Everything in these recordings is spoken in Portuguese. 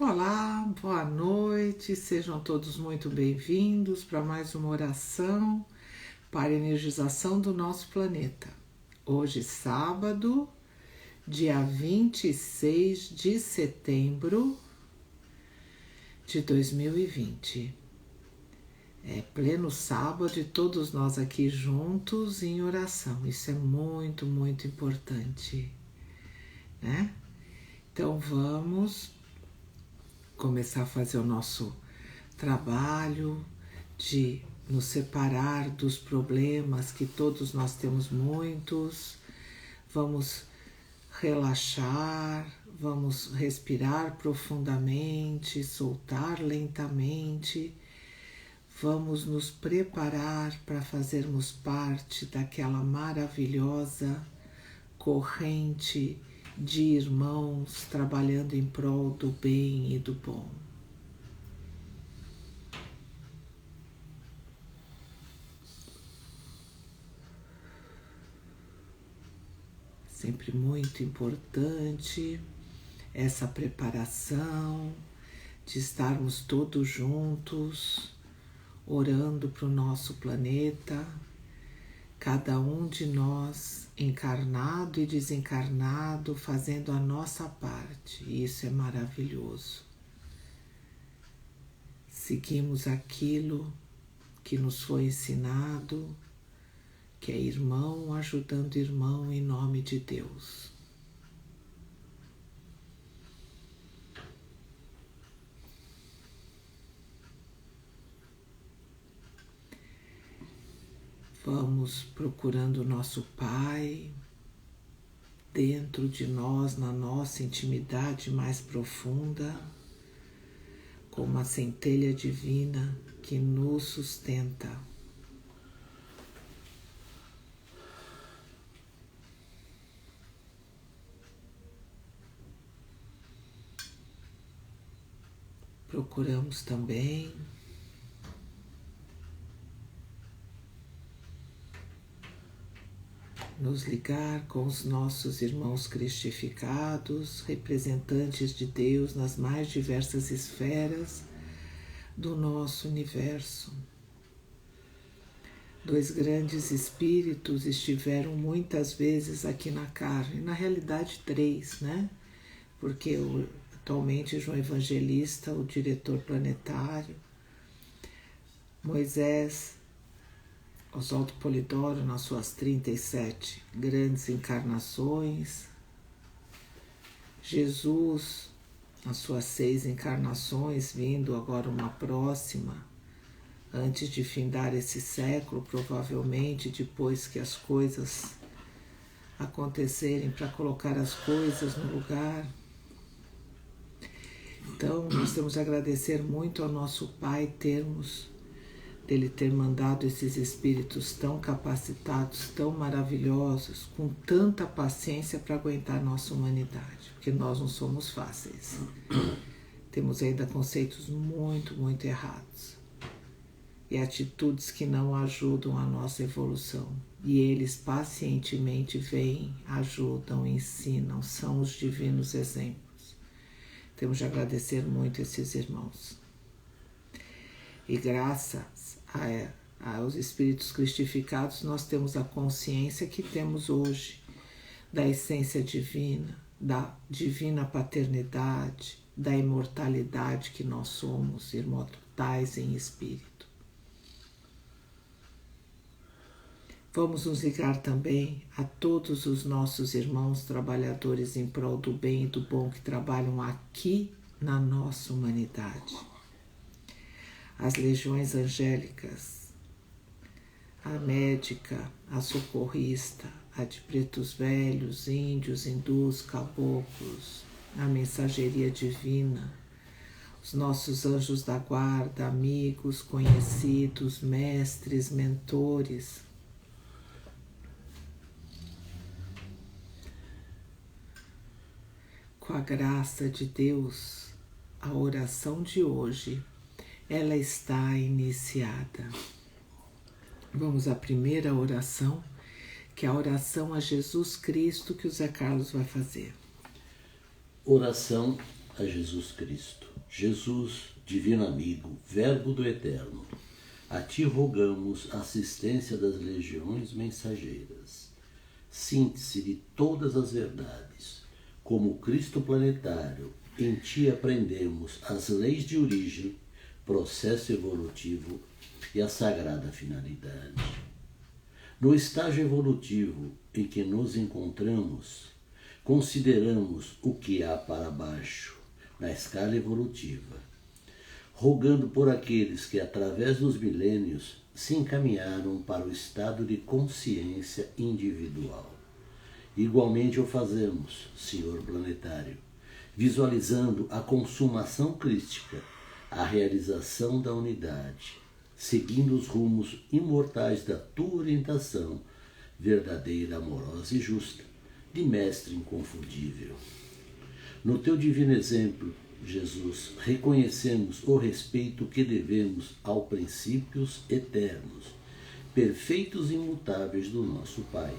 Olá, boa noite, sejam todos muito bem-vindos para mais uma oração para a energização do nosso planeta. Hoje, sábado, dia 26 de setembro de 2020. É pleno sábado e todos nós aqui juntos em oração. Isso é muito, muito importante, né? Então vamos começar a fazer o nosso trabalho de nos separar dos problemas, que todos nós temos muitos. Vamos relaxar, vamos respirar profundamente, soltar lentamente. Vamos nos preparar para fazermos parte daquela maravilhosa corrente de irmãos trabalhando em prol do bem e do bom. Sempre muito importante essa preparação de estarmos todos juntos, orando para o nosso planeta, cada um de nós encarnado e desencarnado fazendo a nossa parte. E isso é maravilhoso. Seguimos aquilo que nos foi ensinado, que é irmão ajudando irmão em nome de Deus. Vamos procurando o nosso Pai dentro de nós, na nossa intimidade mais profunda, com uma centelha divina que nos sustenta. Procuramos também nos ligar com os nossos irmãos cristificados, representantes de Deus nas mais diversas esferas do nosso universo. Dois grandes espíritos estiveram muitas vezes aqui na carne, na realidade três, né? Porque atualmente João Evangelista, o diretor planetário, Moisés, Oswaldo Polidoro nas suas 37 grandes encarnações, Jesus nas suas 6 encarnações, vindo agora uma próxima, antes de findar esse século, provavelmente depois que as coisas acontecerem, para colocar as coisas no lugar. Então, nós temos que agradecer muito ao nosso Pai dele ter mandado esses espíritos tão capacitados, tão maravilhosos, com tanta paciência para aguentar a nossa humanidade, porque nós não somos fáceis. Temos ainda conceitos muito, muito errados e atitudes que não ajudam a nossa evolução. E eles pacientemente vêm, ajudam, ensinam, são os divinos exemplos. Temos de agradecer muito esses irmãos. E graças aos espíritos cristificados, nós temos a consciência que temos hoje da essência divina, da divina paternidade, da imortalidade que nós somos, imortais em espírito. Vamos nos ligar também a todos os nossos irmãos trabalhadores em prol do bem e do bom que trabalham aqui na nossa humanidade. As legiões angélicas, a médica, a socorrista, a de pretos velhos, índios, hindus, caboclos, a mensageria divina, os nossos anjos da guarda, amigos, conhecidos, mestres, mentores. Com a graça de Deus, a oração de hoje ela está iniciada. Vamos à primeira oração, que é a oração a Jesus Cristo que o Zé Carlos vai fazer. Oração a Jesus Cristo. Jesus, divino amigo, Verbo do Eterno, a ti rogamos a assistência das legiões mensageiras, síntese de todas as verdades. Como Cristo planetário, em ti aprendemos as leis de origem, processo evolutivo e a sagrada finalidade. No estágio evolutivo em que nos encontramos, consideramos o que há para baixo na escala evolutiva, rogando por aqueles que, através dos milênios, se encaminharam para o estado de consciência individual. Igualmente o fazemos, Senhor planetário, visualizando a consumação crística, a realização da unidade, seguindo os rumos imortais da tua orientação, verdadeira, amorosa e justa, de mestre inconfundível. No teu divino exemplo, Jesus, reconhecemos o respeito que devemos aos princípios eternos, perfeitos e imutáveis do nosso Pai,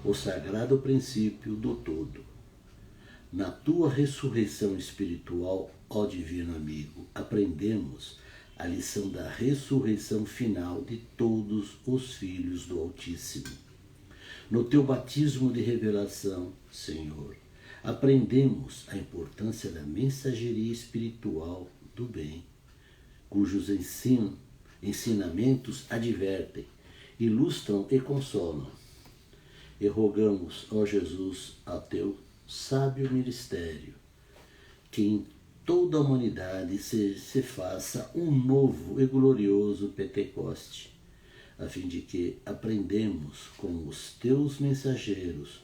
o sagrado princípio do todo. Na tua ressurreição espiritual, ó divino amigo, aprendemos a lição da ressurreição final de todos os filhos do Altíssimo. No teu batismo de revelação, Senhor, aprendemos a importância da mensageria espiritual do bem, cujos ensinamentos advertem, ilustram e consolam. E rogamos, ó Jesus, a teu sábio ministério, que em toda a humanidade se faça um novo e glorioso Pentecoste, a fim de que aprendemos com os teus mensageiros,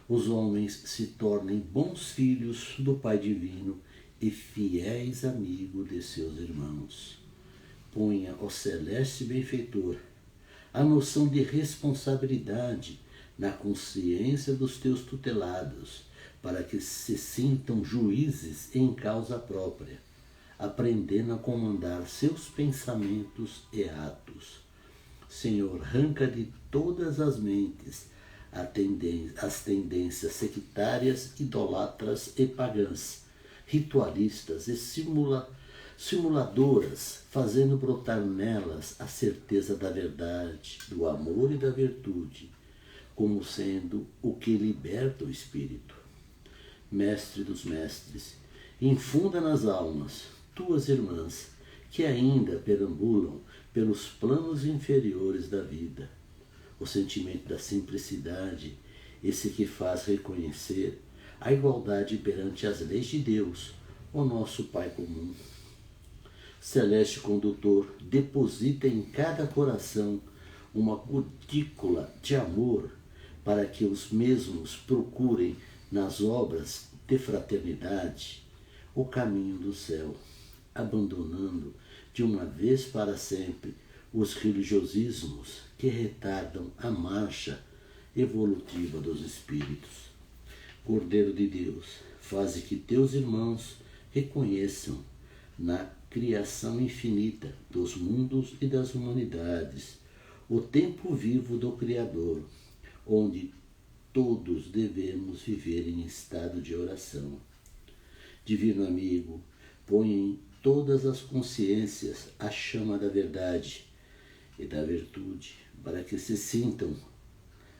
os homens se tornem bons filhos do Pai Divino e fiéis amigos de seus irmãos. Ponha, ó celeste benfeitor, a noção de responsabilidade na consciência dos teus tutelados, para que se sintam juízes em causa própria, aprendendo a comandar seus pensamentos e atos. Senhor, arranca de todas as mentes as tendências sectárias, idolatras e pagãs, ritualistas e simuladoras, fazendo brotar nelas a certeza da verdade, do amor e da virtude, como sendo o que liberta o espírito. Mestre dos mestres, infunda nas almas, tuas irmãs, que ainda perambulam pelos planos inferiores da vida, o sentimento da simplicidade, esse que faz reconhecer a igualdade perante as leis de Deus, o nosso Pai comum. Celeste condutor, deposita em cada coração uma gotícula de amor, para que os mesmos procurem nas obras de fraternidade o caminho do céu, abandonando de uma vez para sempre os religiosismos que retardam a marcha evolutiva dos espíritos. Cordeiro de Deus, faze que teus irmãos reconheçam na criação infinita dos mundos e das humanidades o tempo vivo do Criador, onde todos devemos viver em estado de oração. Divino amigo, põe em todas as consciências a chama da verdade e da virtude, para que se sintam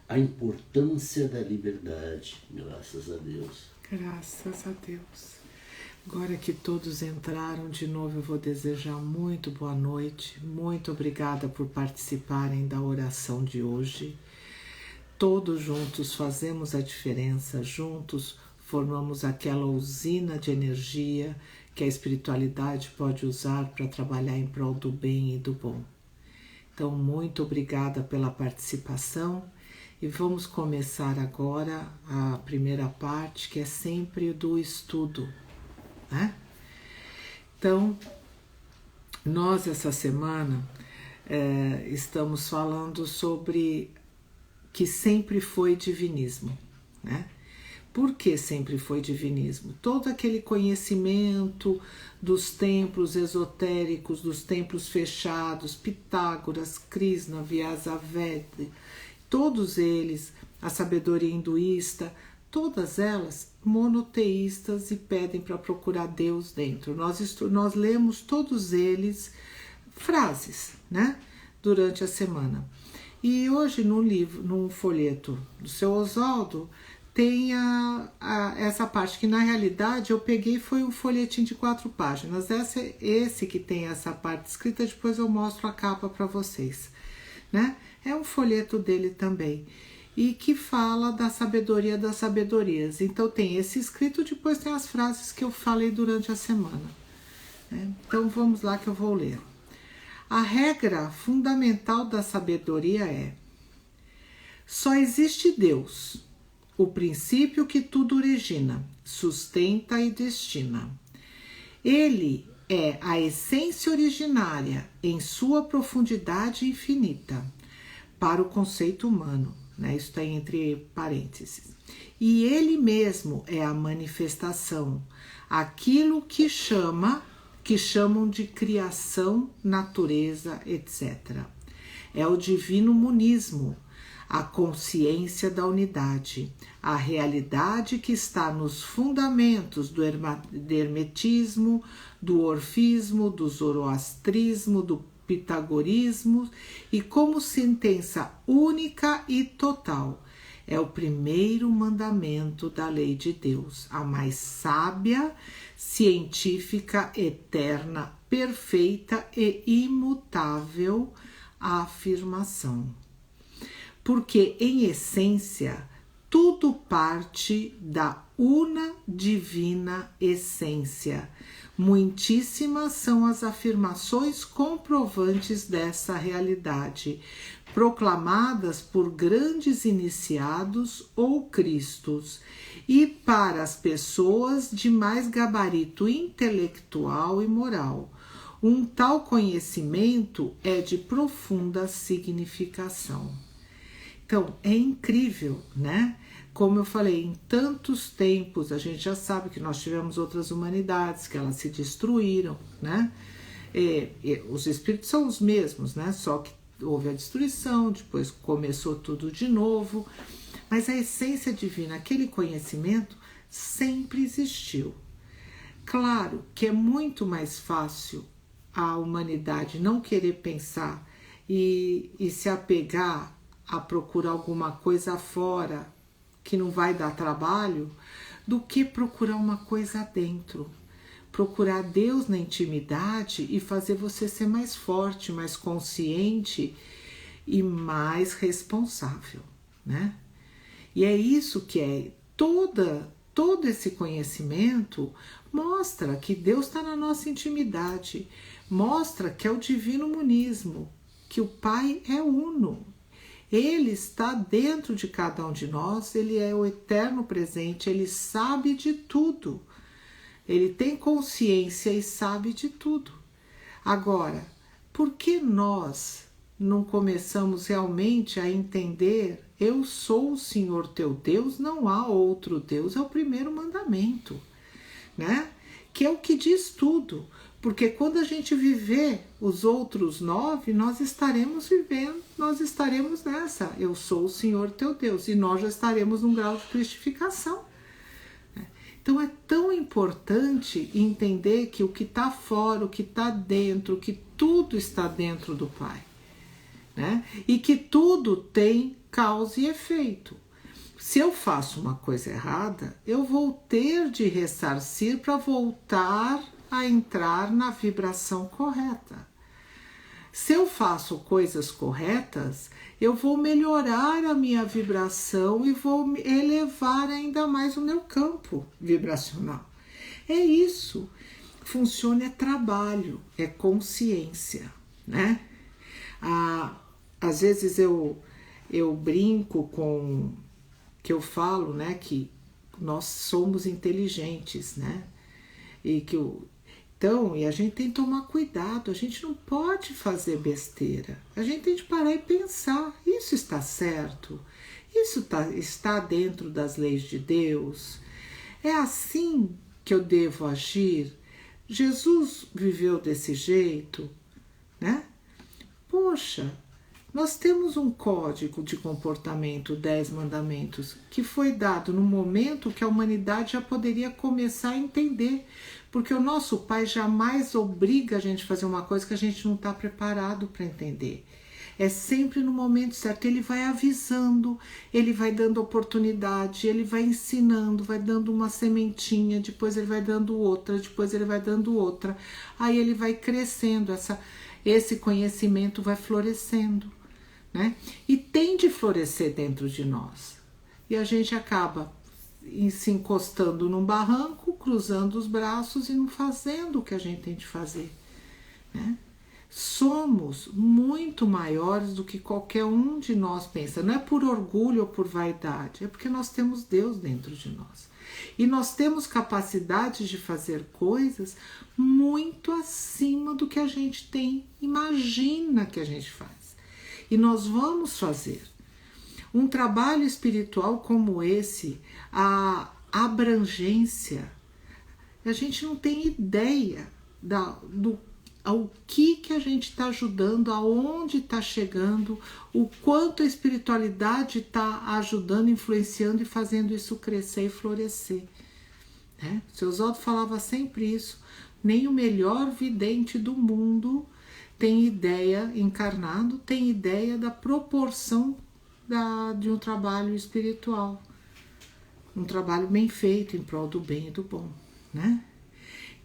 a importância da liberdade. Graças a Deus. Graças a Deus. Agora que todos entraram, de novo eu vou desejar muito boa noite. Muito obrigada por participarem da oração de hoje. Todos juntos fazemos a diferença, juntos formamos aquela usina de energia que a espiritualidade pode usar para trabalhar em prol do bem e do bom. Então, muito obrigada pela participação e vamos começar agora a primeira parte, que é sempre do estudo, né? Então, nós essa semana estamos falando sobre que sempre foi divinismo, né? Por que sempre foi divinismo? Todo aquele conhecimento dos templos esotéricos, dos templos fechados, Pitágoras, Krishna, Vyasadeva, todos eles, a sabedoria hinduísta, todas elas monoteístas e pedem para procurar Deus dentro. Nós lemos todos eles frases, né, durante a semana. E hoje num folheto do seu Oswaldo, tem essa parte que na realidade eu peguei, foi um folhetim de 4 páginas. Esse que tem essa parte escrita, depois eu mostro a capa para vocês, né? É um folheto dele também, e que fala da sabedoria das sabedorias. Então tem esse escrito, depois tem as frases que eu falei durante a semana, né? Então vamos lá que eu vou ler. A regra fundamental da sabedoria é: só existe Deus, o princípio que tudo origina, sustenta e destina. Ele é a essência originária em sua profundidade infinita para o conceito humano, né? Isso está entre parênteses. E ele mesmo é a manifestação, aquilo que chamam de criação, natureza, etc. É o divino monismo, a consciência da unidade, a realidade que está nos fundamentos do hermetismo, do orfismo, do zoroastrismo, do pitagorismo, e como sentença única e total. É o primeiro mandamento da lei de Deus, a mais sábia, científica, eterna, perfeita e imutável afirmação. Porque, em essência, tudo parte da una divina essência. Muitíssimas são as afirmações comprovantes dessa realidade, proclamadas por grandes iniciados ou cristos, e para as pessoas de mais gabarito intelectual e moral. Um tal conhecimento é de profunda significação. Então, é incrível, né? Como eu falei, em tantos tempos, a gente já sabe que nós tivemos outras humanidades, que elas se destruíram, né? Os espíritos são os mesmos, né? Só que houve a destruição, depois começou tudo de novo, mas a essência divina, aquele conhecimento, sempre existiu. Claro que é muito mais fácil a humanidade não querer pensar e se apegar a procurar alguma coisa fora que não vai dar trabalho, do que procurar uma coisa dentro. Procurar Deus na intimidade e fazer você ser mais forte, mais consciente e mais responsável, né? E é isso que é todo esse conhecimento mostra que Deus está na nossa intimidade, mostra que é o divino monismo, que o Pai é uno. Ele está dentro de cada um de nós, ele é o eterno presente, ele sabe de tudo. Ele tem consciência e sabe de tudo. Agora, por que nós não começamos realmente a entender: eu sou o Senhor teu Deus, não há outro Deus? É o primeiro mandamento, né? Que é o que diz tudo. Porque quando a gente viver os outros 9, nós estaremos vivendo, nós estaremos nessa: eu sou o Senhor teu Deus, e nós já estaremos num grau de cristificação. Então é tão importante entender que o que está fora, o que está dentro, que tudo está dentro do Pai, né? E que tudo tem causa e efeito. Se eu faço uma coisa errada, eu vou ter de ressarcir para voltar a entrar na vibração correta. Se eu faço coisas corretas, eu vou melhorar a minha vibração e vou elevar ainda mais o meu campo vibracional. É isso. Funciona, é trabalho, é consciência, né? Às vezes eu brinco com, que eu falo, né, que nós somos inteligentes, né? E que então, e a gente tem que tomar cuidado, a gente não pode fazer besteira. A gente tem que parar e pensar: isso está certo? Isso está dentro das leis de Deus? É assim que eu devo agir? Jesus viveu desse jeito, né? Poxa, Nós temos um código de comportamento, 10 mandamentos, que foi dado no momento que a humanidade já poderia começar a entender. Porque o nosso Pai jamais obriga a gente a fazer uma coisa que a gente não está preparado para entender. É sempre no momento certo. Ele vai avisando, ele vai dando oportunidade, ele vai ensinando, vai dando uma sementinha, depois ele vai dando outra, depois ele vai dando outra. Aí ele vai crescendo, esse conhecimento vai florescendo, né? E tem de florescer dentro de nós. E a gente acaba se encostando num barranco, cruzando os braços e não fazendo o que a gente tem de fazer, né? Somos muito maiores do que qualquer um de nós pensa. Não é por orgulho ou por vaidade, é porque nós temos Deus dentro de nós. E nós temos capacidade de fazer coisas muito acima do que a gente imagina que a gente faz. E nós vamos fazer. Um trabalho espiritual como esse, a abrangência, a gente não tem ideia ao que a gente está ajudando, aonde está chegando, o quanto a espiritualidade está ajudando, influenciando e fazendo isso crescer e florescer, né? O seu Oswaldo falava sempre isso. Nem o melhor vidente do mundo tem ideia, encarnado, tem ideia da proporção de um trabalho espiritual, um trabalho bem feito em prol do bem e do bom, né?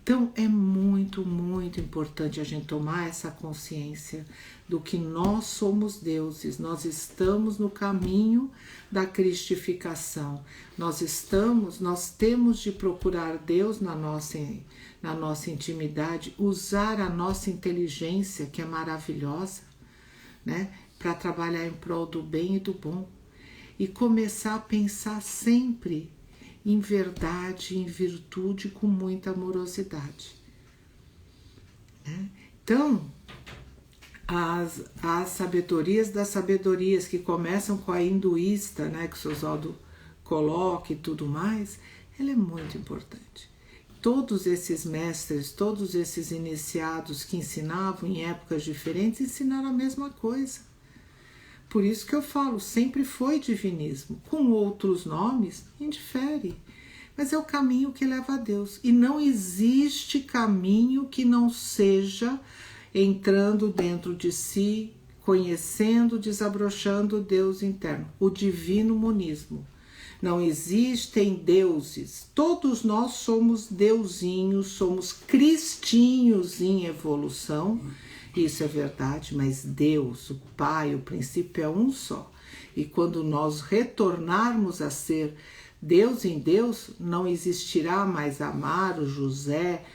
Então é muito, muito importante a gente tomar essa consciência do que nós somos deuses, nós estamos no caminho da cristificação, nós temos de procurar Deus na nossa intimidade, usar a nossa inteligência, que é maravilhosa, né, para trabalhar em prol do bem e do bom, e começar a pensar sempre em verdade, em virtude, com muita amorosidade, né? Então, as sabedorias das sabedorias, que começam com a hinduísta, né, que o Oswaldo coloca e tudo mais, ela é muito importante. Todos esses mestres, todos esses iniciados que ensinavam em épocas diferentes, ensinaram a mesma coisa. Por isso que eu falo, sempre foi divinismo. Com outros nomes, indifere. Mas é o caminho que leva a Deus. E não existe caminho que não seja entrando dentro de si, conhecendo, desabrochando o Deus interno. O divino monismo. Não existem deuses. Todos nós somos deusinhos, somos cristinhos em evolução. Isso é verdade, mas Deus, o Pai, o princípio é um só. E quando nós retornarmos a ser Deus em Deus, não existirá mais Amar, o José,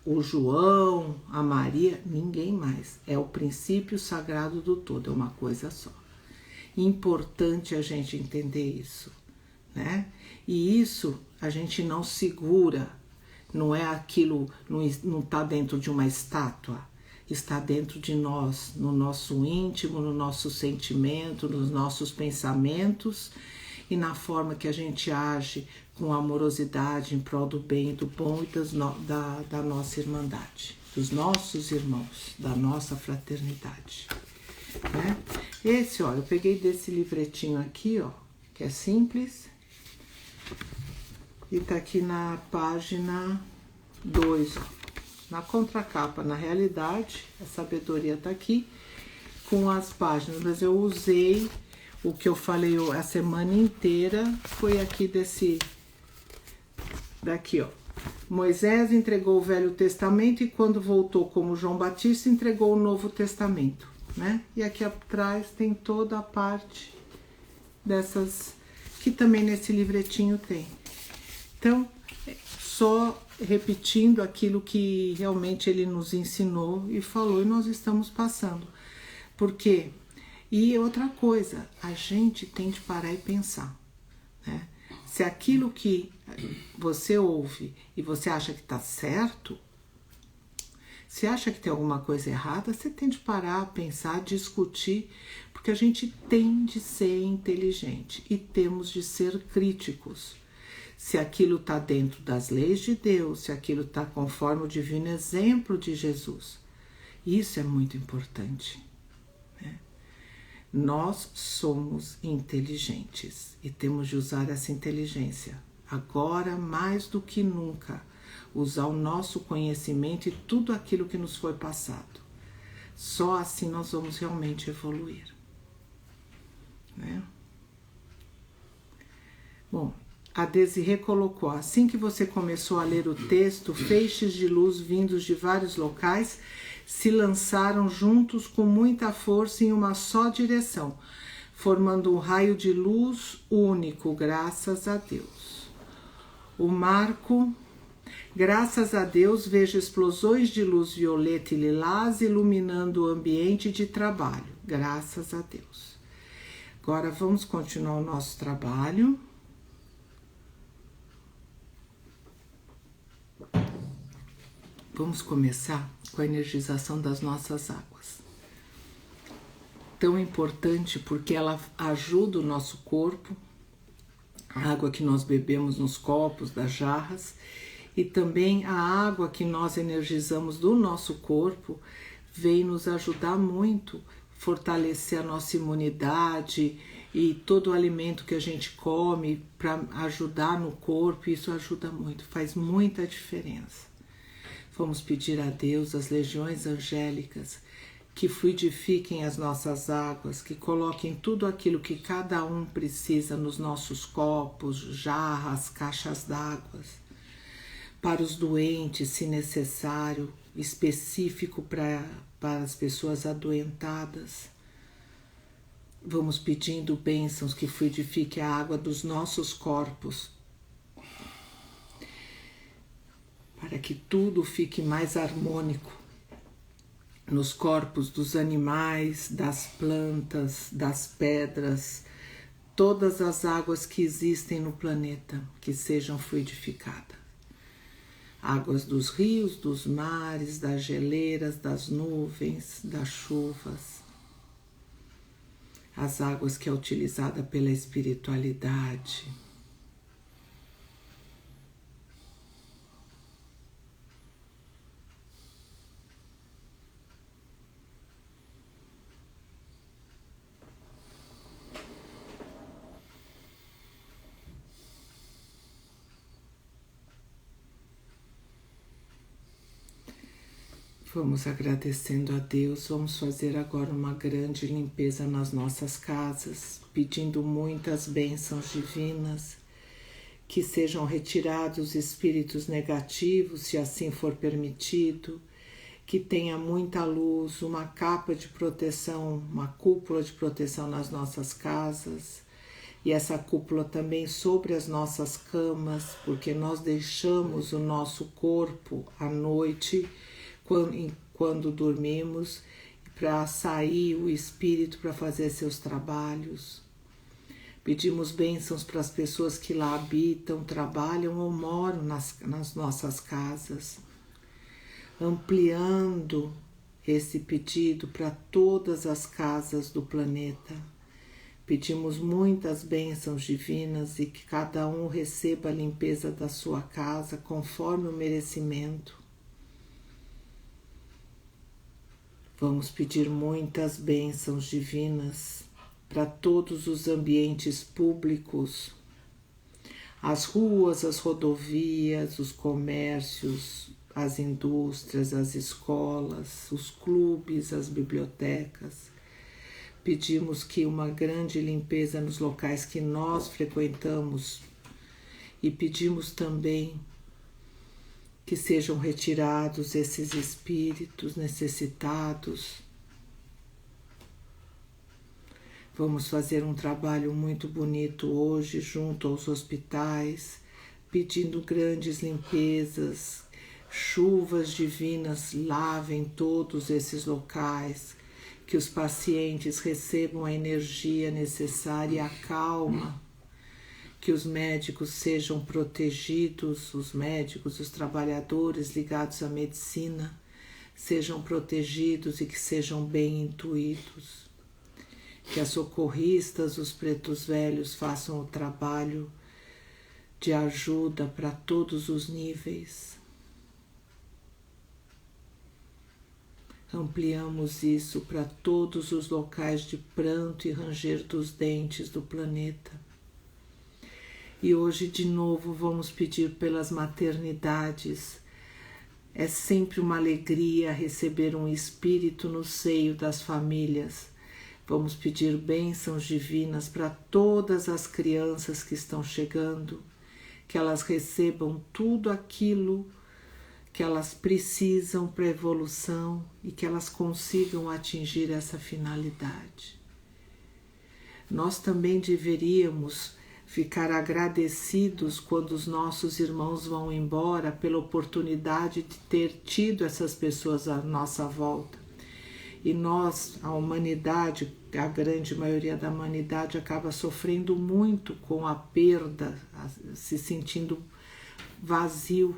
o João, a Maria, ninguém mais. É o princípio sagrado do todo, é uma coisa só. Importante a gente entender isso, né? E isso a gente não segura. Não é aquilo, não está dentro de uma estátua, está dentro de nós, no nosso íntimo, no nosso sentimento, nos nossos pensamentos e na forma que a gente age com amorosidade em prol do bem e do bom e da nossa irmandade, dos nossos irmãos, da nossa fraternidade, né? Esse, ó, eu peguei desse livretinho aqui, ó, que é simples. E tá aqui na página 2, ó, na contracapa. Na realidade, a sabedoria tá aqui com as páginas, mas eu usei o que eu falei a semana inteira, foi aqui daqui, ó. Moisés entregou o Velho Testamento e quando voltou como João Batista, entregou o Novo Testamento, né? E aqui atrás tem toda a parte dessas, que também nesse livretinho tem. Então, só repetindo aquilo que realmente ele nos ensinou e falou, e nós estamos passando. Por quê? E outra coisa, a gente tem de parar e pensar, né? Se aquilo que você ouve e você acha que está certo, se acha que tem alguma coisa errada, você tem de parar, pensar, discutir, porque a gente tem de ser inteligente e temos de ser críticos. Se aquilo está dentro das leis de Deus, se aquilo está conforme o divino exemplo de Jesus. Isso é muito importante, Nós somos inteligentes e temos de usar essa inteligência. Agora, mais do que nunca, usar o nosso conhecimento e tudo aquilo que nos foi passado. Só assim nós vamos realmente evoluir. Né? Bom, a Desirê colocou: assim que você começou a ler o texto, feixes de luz vindos de vários locais se lançaram juntos com muita força em uma só direção, formando um raio de luz único, graças a Deus. O Marco: graças a Deus vejo explosões de luz violeta e lilás iluminando o ambiente de trabalho. Graças a Deus. Agora vamos continuar o nosso trabalho. Vamos começar com a energização das nossas águas. Tão importante porque ela ajuda o nosso corpo, a água que nós bebemos nos copos, das jarras, e também a água que nós energizamos do nosso corpo vem nos ajudar muito, fortalecer a nossa imunidade e todo o alimento que a gente come para ajudar no corpo. Isso ajuda muito, faz muita diferença. Vamos pedir a Deus, as legiões angélicas, que fluidifiquem as nossas águas, que coloquem tudo aquilo que cada um precisa nos nossos copos, jarras, caixas d'água, para os doentes, se necessário, específico para as pessoas adoentadas. Vamos pedindo bênçãos que fluidifiquem a água dos nossos corpos, para que tudo fique mais harmônico nos corpos dos animais, das plantas, das pedras, todas as águas que existem no planeta, que sejam fluidificadas. Águas dos rios, dos mares, das geleiras, das nuvens, das chuvas. As águas que é utilizada pela espiritualidade. Vamos agradecendo a Deus, vamos fazer agora uma grande limpeza nas nossas casas, pedindo muitas bênçãos divinas, que sejam retirados espíritos negativos, se assim for permitido, que tenha muita luz, uma capa de proteção, uma cúpula de proteção nas nossas casas, e essa cúpula também sobre as nossas camas, porque nós deixamos o nosso corpo à noite, quando dormimos, para sair o espírito para fazer seus trabalhos. Pedimos bênçãos para as pessoas que lá habitam, trabalham ou moram nas nossas casas, ampliando esse pedido para todas as casas do planeta. Pedimos muitas bênçãos divinas e que cada um receba a limpeza da sua casa conforme o merecimento. Vamos pedir muitas bênçãos divinas para todos os ambientes públicos, as ruas, as rodovias, os comércios, as indústrias, as escolas, os clubes, as bibliotecas. Pedimos que uma grande limpeza nos locais que nós frequentamos e pedimos também que sejam retirados esses espíritos necessitados. Vamos fazer um trabalho muito bonito hoje junto aos hospitais, pedindo grandes limpezas, chuvas divinas lavem todos esses locais, que os pacientes recebam a energia necessária e a calma, que os médicos sejam protegidos, os médicos, os trabalhadores ligados à medicina, sejam protegidos e que sejam bem intuídos. Que as socorristas, os pretos velhos façam o trabalho de ajuda para todos os níveis. Ampliamos isso para todos os locais de pranto e ranger dos dentes do planeta. E hoje de novo vamos pedir pelas maternidades. É sempre uma alegria receber um espírito no seio das famílias. Vamos pedir bênçãos divinas para todas as crianças que estão chegando, que elas recebam tudo aquilo que elas precisam para a evolução e que elas consigam atingir essa finalidade. Nós também deveríamos ficar agradecidos quando os nossos irmãos vão embora pela oportunidade de ter tido essas pessoas à nossa volta. E nós, a humanidade, a grande maioria da humanidade acaba sofrendo muito com a perda, se sentindo vazio,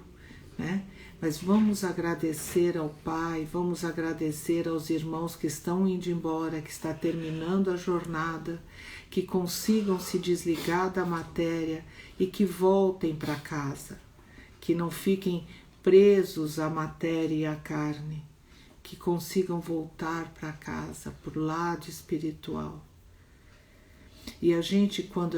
né? Mas vamos agradecer ao Pai, vamos agradecer aos irmãos que estão indo embora, que está terminando a jornada, que consigam se desligar da matéria e que voltem para casa, que não fiquem presos à matéria e à carne, que consigam voltar para casa, para o lado espiritual. E a gente, quando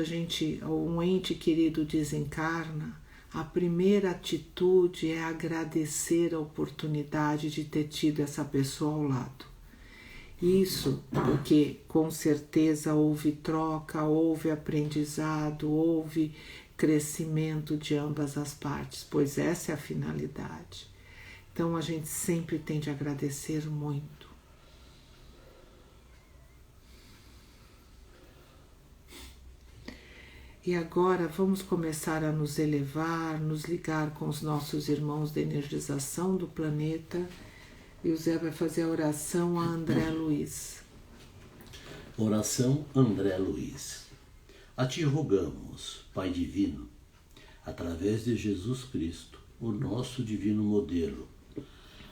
um ente querido desencarna, a primeira atitude é agradecer a oportunidade de ter tido essa pessoa ao lado. Isso porque com certeza houve troca, houve aprendizado, houve crescimento de ambas as partes, pois essa é a finalidade. Então a gente sempre tem de agradecer muito. E agora vamos começar a nos elevar, nos ligar com os nossos irmãos da energização do planeta. E o Zé vai fazer a oração a André Luiz. Oração André Luiz. A ti rogamos, Pai Divino, através de Jesus Cristo, o nosso divino modelo,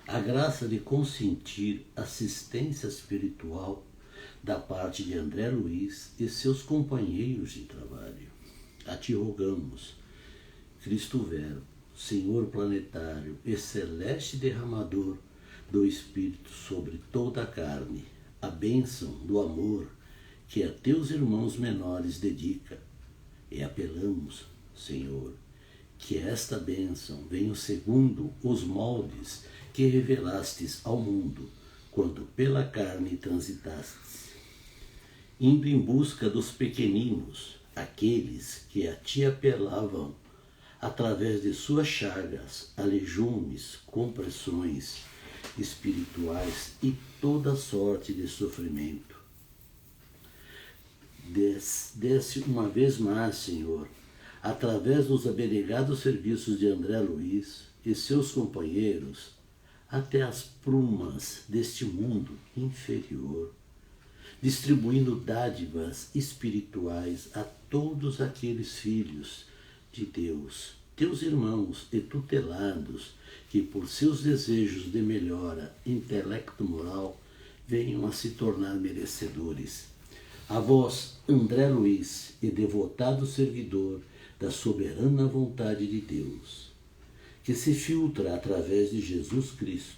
a graça de consentir assistência espiritual da parte de André Luiz e seus companheiros de trabalho. A ti rogamos, Cristo Verbo, Senhor planetário e celeste derramador do Espírito sobre toda a carne, a bênção do amor que a teus irmãos menores dedica, e apelamos, Senhor, que esta bênção venha segundo os moldes que revelastes ao mundo, quando pela carne transitastes, indo em busca dos pequeninos, aqueles que a ti apelavam através de suas chagas, aleijões, compressões espirituais e toda sorte de sofrimento. Desce uma vez mais, Senhor, através dos abnegados serviços de André Luiz e seus companheiros, até as prumas deste mundo inferior, distribuindo dádivas espirituais a todos aqueles filhos de Deus, teus irmãos e tutelados, que por seus desejos de melhora intelecto-moral venham a se tornar merecedores. A vós, André Luiz, e devotado servidor da soberana vontade de Deus, que se filtra através de Jesus Cristo,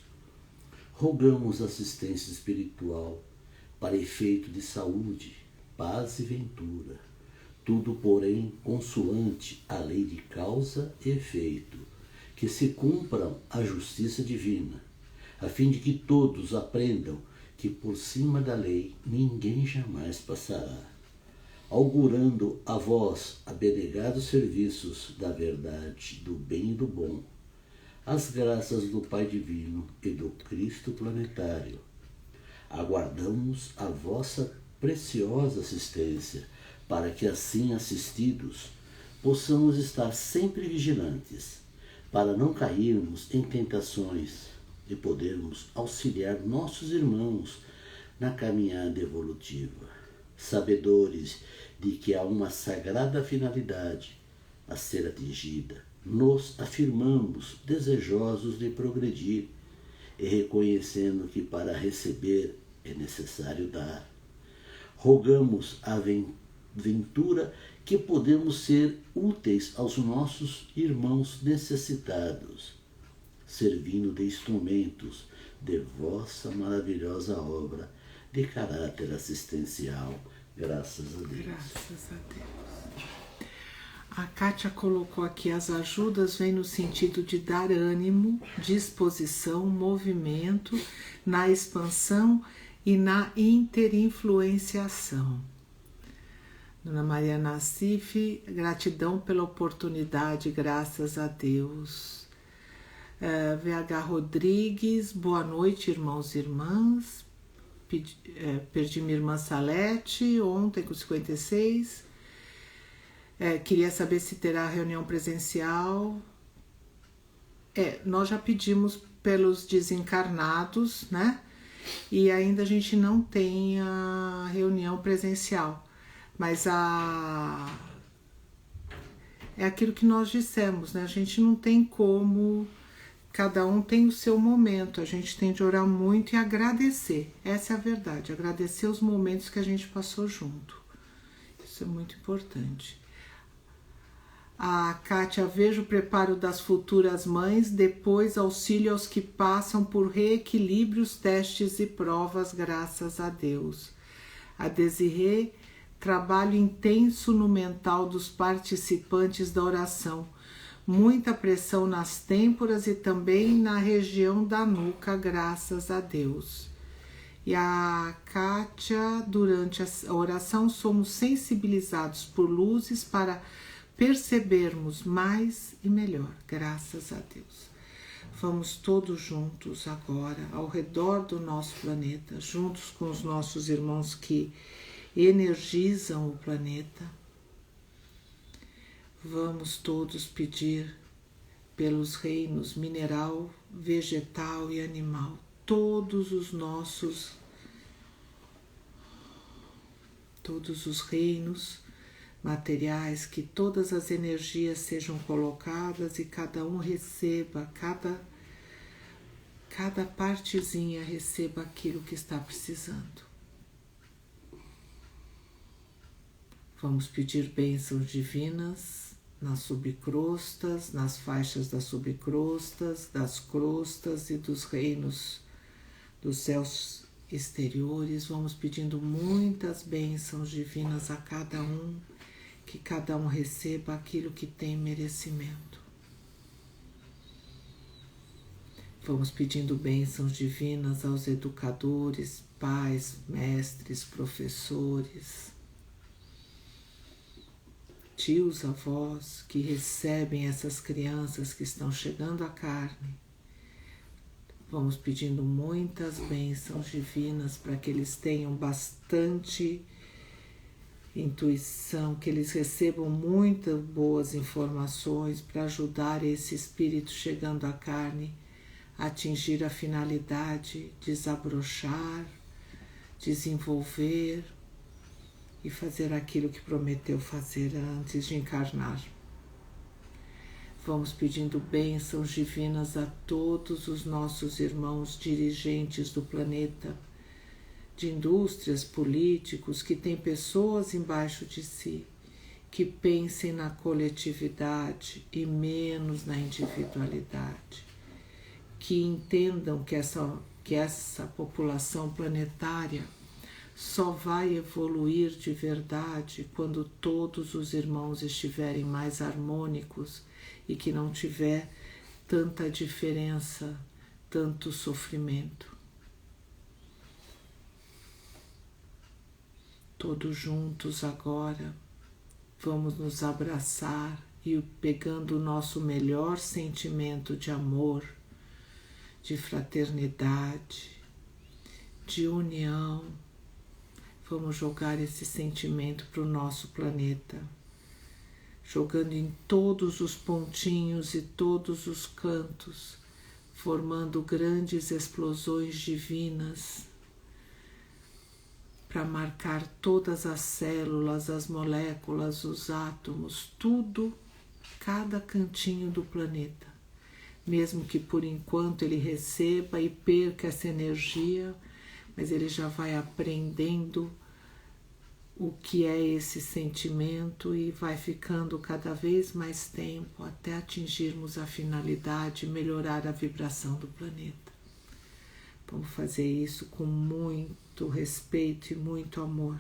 rogamos assistência espiritual para efeito de saúde, paz e ventura, tudo, porém, consoante a lei de causa e efeito, que se cumpram a justiça divina, a fim de que todos aprendam que por cima da lei ninguém jamais passará, augurando a vós, abnegados serviços da verdade, do bem e do bom, as graças do Pai Divino e do Cristo planetário. Aguardamos a vossa preciosa assistência, para que assim assistidos possamos estar sempre vigilantes, para não cairmos em tentações e podermos auxiliar nossos irmãos na caminhada evolutiva, sabedores de que há uma sagrada finalidade a ser atingida. Nos afirmamos desejosos de progredir e reconhecendo que para receber é necessário dar. Rogamos a ventura que podemos ser úteis aos nossos irmãos necessitados, servindo de instrumentos de vossa maravilhosa obra de caráter assistencial. Graças a Deus. Graças a Deus. A Kátia colocou aqui: as ajudas vêm no sentido de dar ânimo, disposição, movimento na expansão e na interinfluenciação. Dona Maria Nassif, gratidão pela oportunidade, graças a Deus. VH Rodrigues, boa noite, irmãos e irmãs. Perdi minha irmã Salete ontem com 56. Queria saber se terá reunião presencial. Nós já pedimos pelos desencarnados, né? E ainda a gente não tem a reunião presencial. Mas é aquilo que nós dissemos, né? A gente não tem como, cada um tem o seu momento, a gente tem de orar muito e agradecer. Essa é a verdade, agradecer os momentos que a gente passou junto. Isso é muito importante. A Kátia, vejo o preparo das futuras mães, depois auxílio aos que passam por reequilíbrios, testes e provas, graças a Deus. A Desirê, trabalho intenso no mental dos participantes da oração, muita pressão nas têmporas e também na região da nuca, graças a Deus. E a Kátia, durante a oração, somos sensibilizados por luzes para percebermos mais e melhor, graças a Deus. Vamos todos juntos agora, ao redor do nosso planeta, juntos com os nossos irmãos que energizam o planeta. Vamos todos pedir pelos reinos mineral, vegetal e animal, todos os reinos materiais, que todas as energias sejam colocadas e cada um receba, cada partezinha receba aquilo que está precisando. Vamos pedir bênçãos divinas nas subcrostas, nas faixas das subcrostas, das crostas e dos reinos dos céus exteriores. Vamos pedindo muitas bênçãos divinas a cada um, que cada um receba aquilo que tem merecimento. Vamos pedindo bênçãos divinas aos educadores, pais, mestres, professores, tios, avós, que recebem essas crianças que estão chegando à carne. Vamos pedindo muitas bênçãos divinas para que eles tenham bastante intuição, que eles recebam muitas boas informações para ajudar esse espírito chegando à carne a atingir a finalidade, desabrochar, desenvolver e fazer aquilo que prometeu fazer antes de encarnar. Vamos pedindo bênçãos divinas a todos os nossos irmãos dirigentes do planeta, de indústrias, políticos, que têm pessoas embaixo de si, que pensem na coletividade e menos na individualidade, que entendam que essa população planetária só vai evoluir de verdade quando todos os irmãos estiverem mais harmônicos e que não tiver tanta diferença, tanto sofrimento. Todos juntos agora, vamos nos abraçar e pegando o nosso melhor sentimento de amor, de fraternidade, de união, vamos jogar esse sentimento para o nosso planeta, jogando em todos os pontinhos e todos os cantos, formando grandes explosões divinas, para marcar todas as células, as moléculas, os átomos, tudo, cada cantinho do planeta. Mesmo que por enquanto ele receba e perca essa energia, mas ele já vai aprendendo o que é esse sentimento e vai ficando cada vez mais tempo até atingirmos a finalidade, melhorar a vibração do planeta. Vamos fazer isso com muito respeito e muito amor.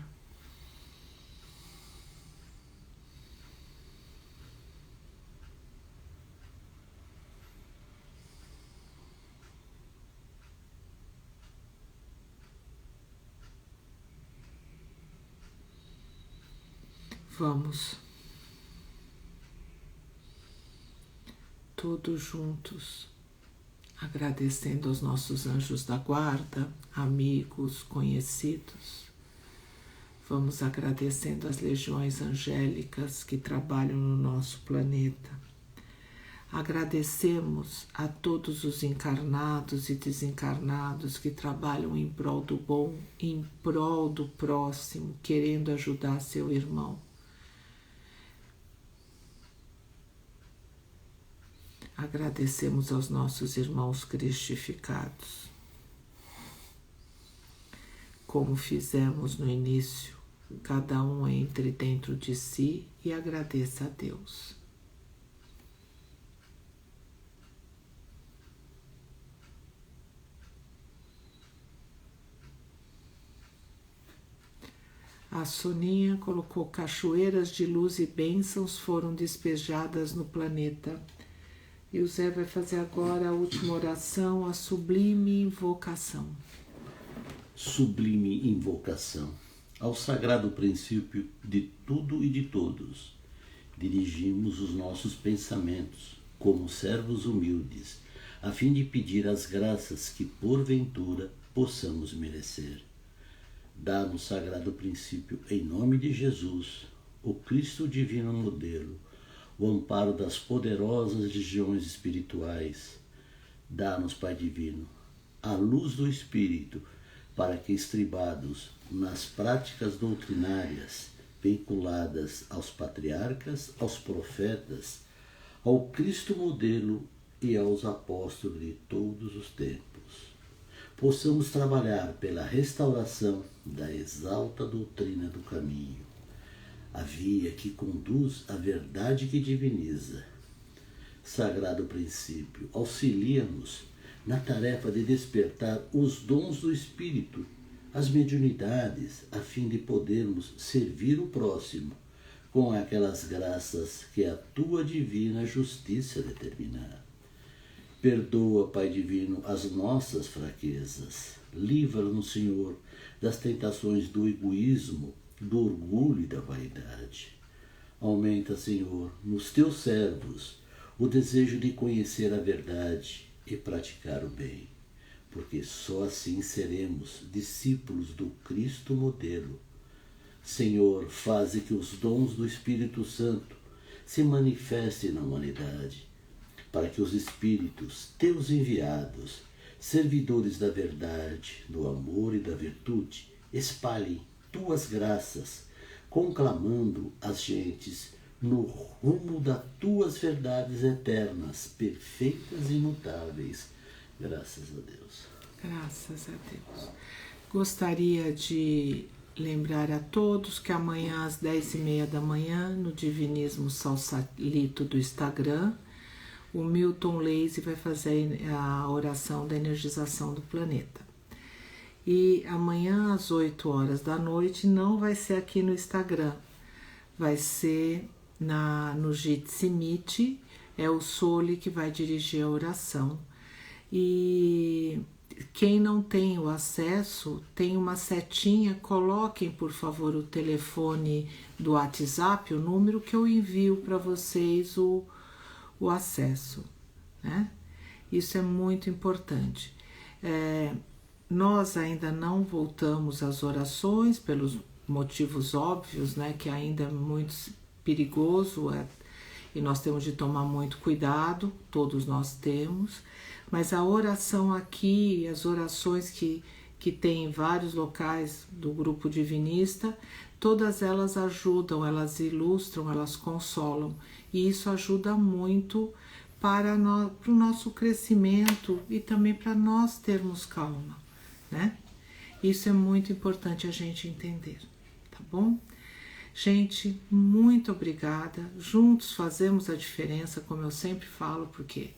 Vamos todos juntos, agradecendo aos nossos anjos da guarda, amigos, conhecidos. Vamos agradecendo as legiões angélicas que trabalham no nosso planeta. Agradecemos a todos os encarnados e desencarnados que trabalham em prol do bom, em prol do próximo, querendo ajudar seu irmão. Agradecemos aos nossos irmãos cristificados. Como fizemos no início, cada um entre dentro de si e agradeça a Deus. A Soninha colocou: cachoeiras de luz e bênçãos foram despejadas no planeta. E o Zé vai fazer agora a última oração, a sublime invocação. Sublime invocação. Ao sagrado princípio de tudo e de todos, dirigimos os nossos pensamentos, como servos humildes, a fim de pedir as graças que, porventura, possamos merecer. Dá-nos, sagrado princípio, em nome de Jesus, o Cristo divino modelo, o amparo das poderosas legiões espirituais. Dá-nos, Pai Divino, a luz do Espírito, para que, estribados nas práticas doutrinárias vinculadas aos patriarcas, aos profetas, ao Cristo modelo e aos apóstolos de todos os tempos, possamos trabalhar pela restauração da exalta doutrina do caminho, a via que conduz à verdade que diviniza. Sagrado princípio, auxilia-nos na tarefa de despertar os dons do Espírito, as mediunidades, a fim de podermos servir o próximo com aquelas graças que a tua divina justiça determinar. Perdoa, Pai Divino, as nossas fraquezas. Livra-nos, Senhor, das tentações do egoísmo, do orgulho e da vaidade. Aumenta, Senhor, nos teus servos o desejo de conhecer a verdade e praticar o bem, porque só assim seremos discípulos do Cristo modelo. Senhor, faze que os dons do Espírito Santo se manifestem na humanidade, para que os Espíritos, teus enviados, servidores da verdade, do amor e da virtude, espalhem tuas graças, conclamando as gentes no rumo das tuas verdades eternas, perfeitas e imutáveis. Graças a Deus. Graças a Deus. Gostaria de lembrar a todos que amanhã às 10h30 da manhã, no Divinismo Salsalito do Instagram, o Milton Leise vai fazer a oração da energização do planeta. E amanhã às 8h da noite não vai ser aqui no Instagram, vai ser no Jitsi Meet, é o Soli que vai dirigir a oração. E quem não tem o acesso, tem uma setinha, coloquem por favor o telefone do WhatsApp, o número que eu envio para vocês o acesso, né? Isso é muito importante. Nós ainda não voltamos às orações pelos motivos óbvios, né? Que ainda é muito perigoso e nós temos de tomar muito cuidado, todos nós temos, mas a oração aqui, as orações que tem em vários locais do grupo divinista, todas elas ajudam, elas ilustram, elas consolam, e isso ajuda muito para o nosso crescimento e também para nós termos calma, né? Isso é muito importante a gente entender, tá bom? Gente, muito obrigada. Juntos fazemos a diferença, como eu sempre falo, porque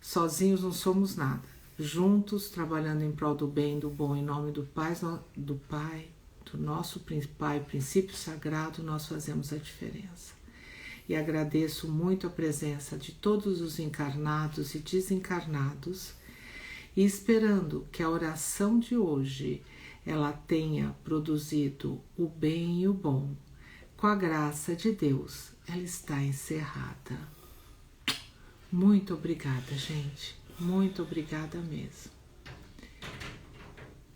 sozinhos não somos nada. Juntos, trabalhando em prol do bem, do bom, em nome do Pai, do nosso Pai, princípio sagrado, nós fazemos a diferença. E agradeço muito a presença de todos os encarnados e desencarnados, e esperando que a oração de hoje ela tenha produzido o bem e o bom. Com a graça de Deus, ela está encerrada. Muito obrigada, gente. Muito obrigada mesmo.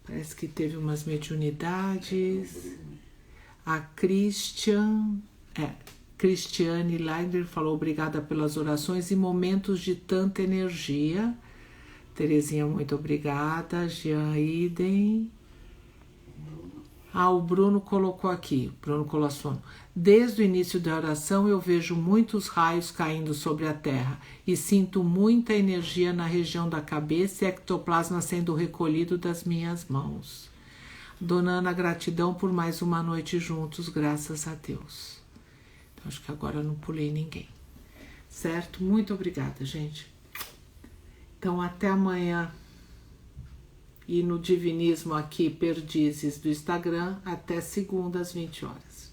Parece que teve umas mediunidades. A Cristiane Leider falou obrigada pelas orações e momentos de tanta energia. Terezinha, muito obrigada. Jean Idem. O Bruno colocou aqui, Bruno Colassono. Desde o início da oração eu vejo muitos raios caindo sobre a terra e sinto muita energia na região da cabeça e ectoplasma sendo recolhido das minhas mãos. Dona Ana, gratidão por mais uma noite juntos, graças a Deus. Então, acho que agora eu não pulei ninguém. Certo? Muito obrigada, gente. Então, até amanhã. E no Divinismo aqui, Perdizes do Instagram, até segunda às 20 horas.